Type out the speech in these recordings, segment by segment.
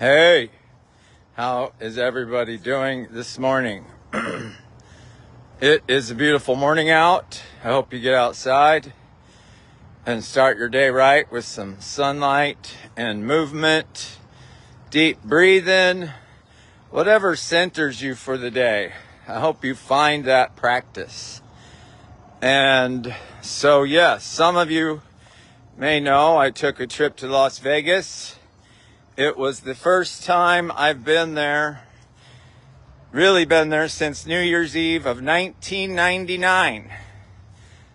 Hey, how is everybody doing this morning? It is a beautiful morning out. I hope you get outside and start your day right with some sunlight and movement, deep breathing, whatever centers you for the day. I hope you find that practice. And so, yes, some of you may know I took a trip to Las Vegas. It was the first time I've been there, really been there since New Year's Eve of 1999.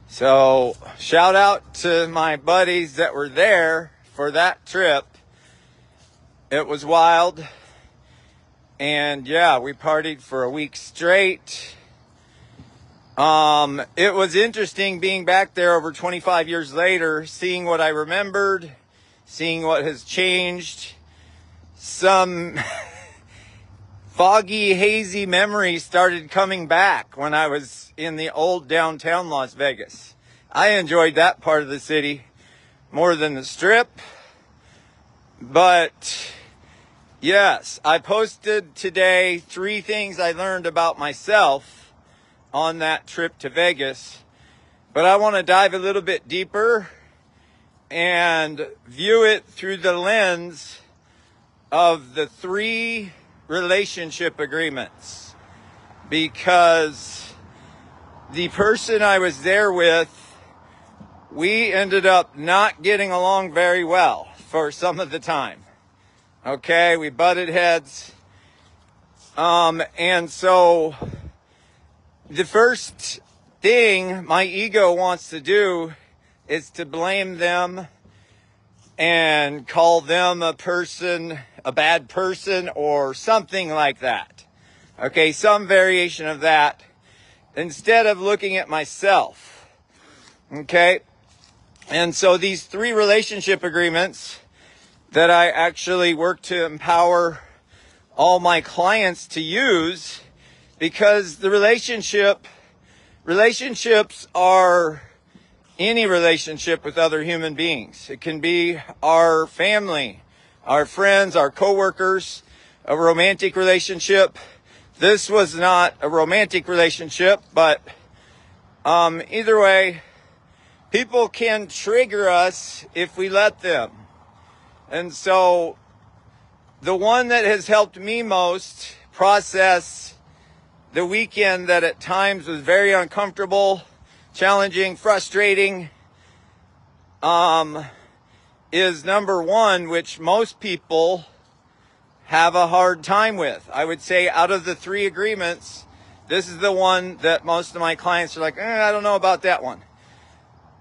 So shout out to my buddies that were there for that trip. It was wild. And yeah, we partied for a week straight. It was interesting being back there over 25 years later, seeing what I remembered, seeing what has changed. Some foggy, hazy memories started coming back when I was in the old downtown Las Vegas. I enjoyed that part of the city more than the Strip. But yes, I posted today 3 things I learned about myself on that trip to Vegas. But I want to dive a little bit deeper and view it through the lens of the 3 relationship agreements, because the person I was there with, we ended up not getting along very well for some of the time. Okay, we butted heads. And so the first thing my ego wants to do is to blame them and call them a bad person or something like that. Okay, some variation of that instead of looking at myself. Okay, and so these 3 relationship agreements that I actually work to empower all my clients to use, because the relationships are any relationship with other human beings. It can be our family, our friends, our coworkers, a romantic relationship. This was not a romantic relationship, but either way, people can trigger us if we let them. And so the one that has helped me most process the weekend that at times was very uncomfortable, challenging, frustrating, is number 1, which most people have a hard time with. I would say out of the 3 agreements, this is the one that most of my clients are like, I don't know about that one.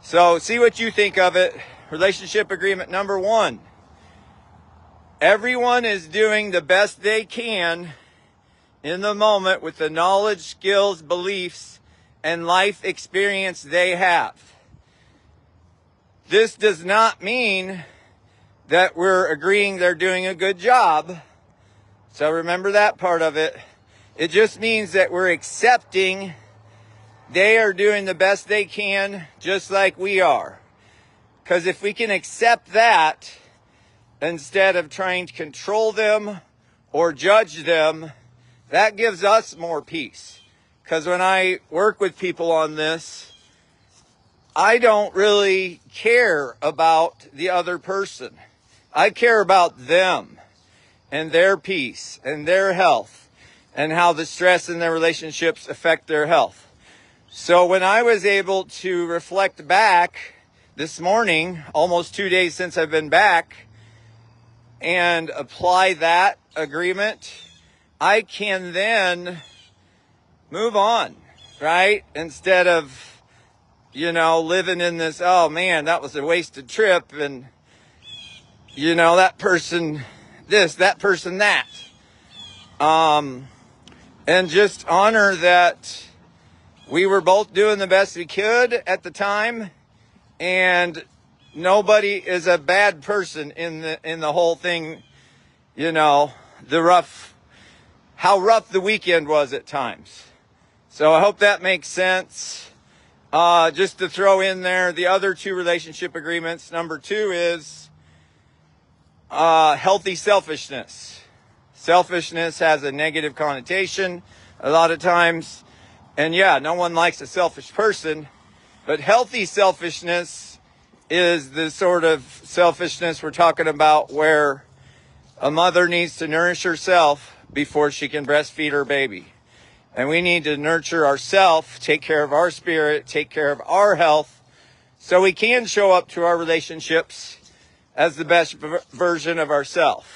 So see what you think of it. Relationship agreement number 1. Everyone is doing the best they can in the moment with the knowledge, skills, beliefs, and life experience they have. This does not mean that we're agreeing they're doing a good job. So remember that part of it. It just means that we're accepting they are doing the best they can, just like we are. Because if we can accept that, instead of trying to control them or judge them, that gives us more peace. Because when I work with people on this, I don't really care about the other person. I care about them and their peace and their health and how the stress in their relationships affect their health. So when I was able to reflect back this morning, almost 2 days since I've been back, and apply that agreement, I can then move on, right? Instead of, living in this, oh man, that was a wasted trip, and, that person this, that person that. And just honor that we were both doing the best we could at the time, and nobody is a bad person in the whole thing, how rough the weekend was at times. So I hope that makes sense. Just to throw in there, the other 2 relationship agreements. Number 2 is healthy selfishness. Selfishness has a negative connotation a lot of times. And yeah, no one likes a selfish person. But healthy selfishness is the sort of selfishness we're talking about where a mother needs to nourish herself before she can breastfeed her baby. And we need to nurture ourselves, take care of our spirit, take care of our health, so we can show up to our relationships as the best version of ourselves.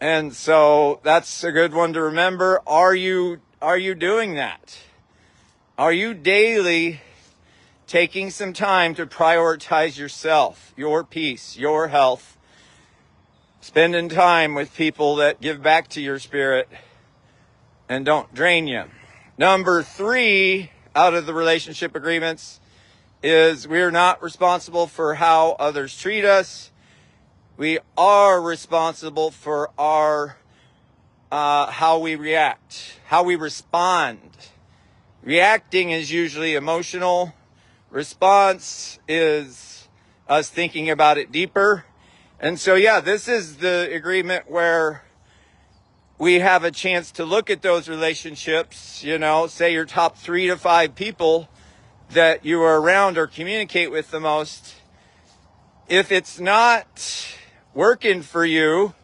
And so that's a good one to remember. Are you doing that? Are you daily taking some time to prioritize yourself, your peace, your health, spending time with people that give back to your spirit and don't drain you? Number 3 out of the relationship agreements is we're not responsible for how others treat us. We are responsible for our how we react, how we respond. Reacting is usually emotional. Response is us thinking about it deeper. And so, yeah, this is the agreement where we have a chance to look at those relationships, you know, say your top 3 to 5 people that you are around or communicate with the most. If it's not working for you,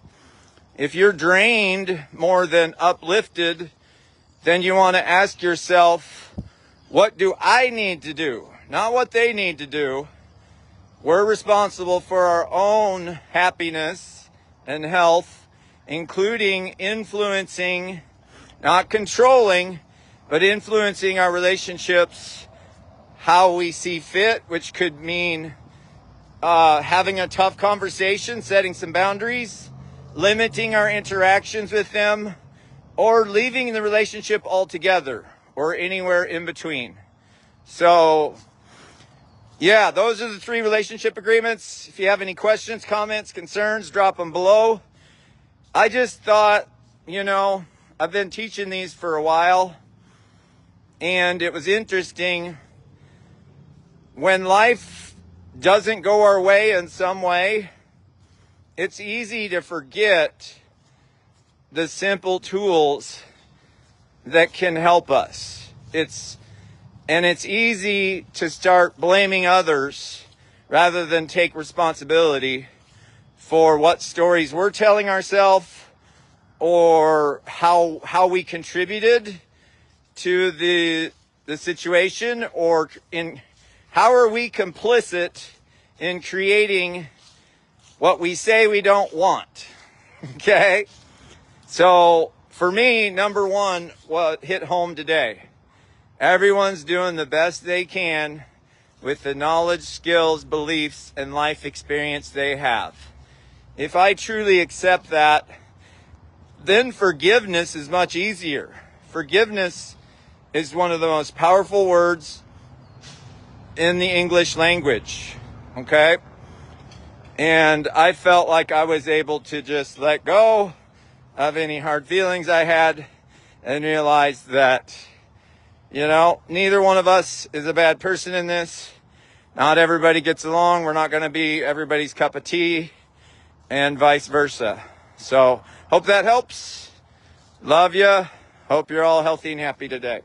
if you're drained more than uplifted, then you want to ask yourself, what do I need to do? Not what they need to do. We're responsible for our own happiness and health, including influencing, not controlling, but influencing our relationships how we see fit, which could mean having a tough conversation, setting some boundaries, limiting our interactions with them, or leaving the relationship altogether, or anywhere in between. So, yeah, those are the 3 relationship agreements. If you have any questions, comments, concerns, drop them below. I just thought, you know, I've been teaching these for a while, and it was interesting. When life doesn't go our way in some way, it's easy to forget the simple tools that can help us. It's easy to start blaming others rather than take responsibility for what stories we're telling ourselves or how we contributed to the situation, or in how are we complicit in creating what we say we don't want. Okay? So for me, number 1, what hit home today, everyone's doing the best they can with the knowledge, skills, beliefs, and life experience they have. If I truly accept that, then forgiveness is much easier. Forgiveness is one of the most powerful words in the English language. Okay? And I felt like I was able to just let go of any hard feelings I had and realize that, you know, neither one of us is a bad person in this. Not everybody gets along. We're not going to be everybody's cup of tea, and vice versa. So, hope that helps. Love ya. Hope you're all healthy and happy today.